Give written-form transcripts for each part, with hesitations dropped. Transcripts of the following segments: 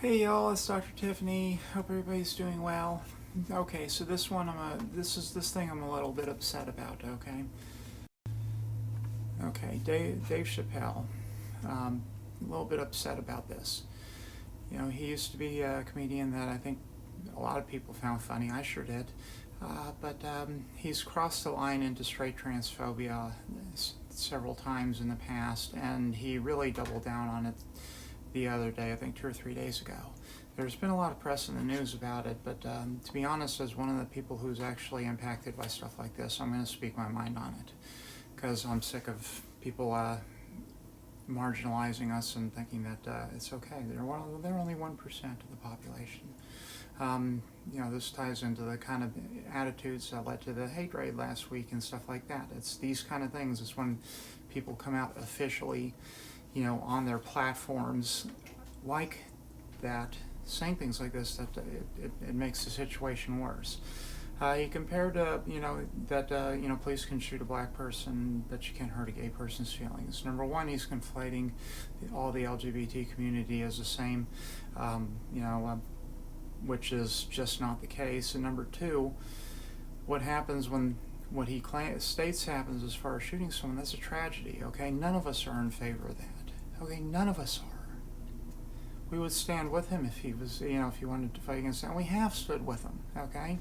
Hey y'all, it's Dr. Tiffany. Hope everybody's doing well. Okay, so this thing I'm a little bit upset about. Okay, Dave Chappelle. A little bit upset about this. You know, he used to be a comedian that I think a lot of people found funny. I sure did. But he's crossed the line into straight transphobia several times in the past, and he really doubled down on it the other day, I think 2 or 3 days ago. There's been a lot of press in the news about it, but to be honest, as one of the people who's actually impacted by stuff like this, I'm going to speak my mind on it, because I'm sick of people marginalizing us and thinking that it's okay. They're only 1% of the population. You know, this ties into the kind of attitudes that led to the hate raid last week and stuff like that. It's these kind of things. It's when people come out officially, you know, on their platforms like that, saying things like this, that it makes the situation worse. He compared, you know, that you know, police can shoot a black person, but you can't hurt a gay person's feelings. Number one, he's conflating all the LGBT community as the same, you know, which is just not the case. And number two, what happens when what he states happens as far as shooting someone, that's a tragedy, okay? None of us are in favor of that, okay? None of us are. We would stand with him if he was, you know, if he wanted to fight against that. And we have stood with him, okay?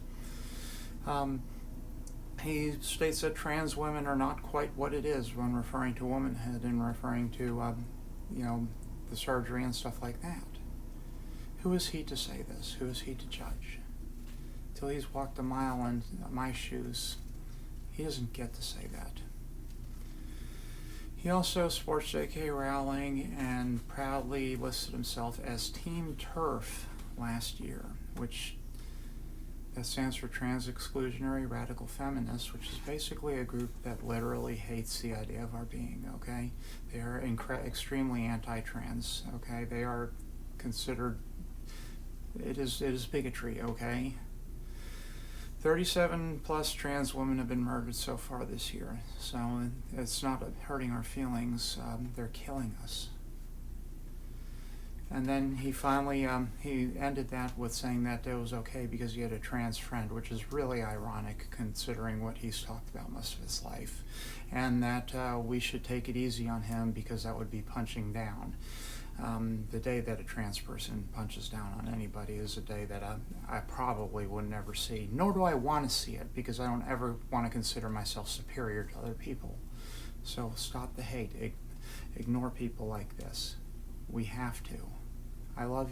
He states that trans women are not quite what it is when referring to womanhood and referring to, you know, the surgery and stuff like that. Who is he to say this? Who is he to judge? Till he's walked a mile in my shoes, he doesn't get to say that. He also supports J.K. Rowling and proudly listed himself as Team TERF last year, which that stands for Trans Exclusionary Radical Feminists, which is basically a group that literally hates the idea of our being, okay? They are extremely anti-trans, okay? They are considered, it is bigotry, okay? 37 plus trans women have been murdered so far this year, so it's not hurting our feelings, they're killing us. And then he finally, he ended that with saying that it was okay because he had a trans friend, which is really ironic considering what he's talked about most of his life. And that we should take it easy on him because that would be punching down. The day that a trans person punches down on anybody is a day that I probably would never see, nor do I want to see it, because I don't ever want to consider myself superior to other people. So stop the hate. Ignore people like this. We have to. I love you.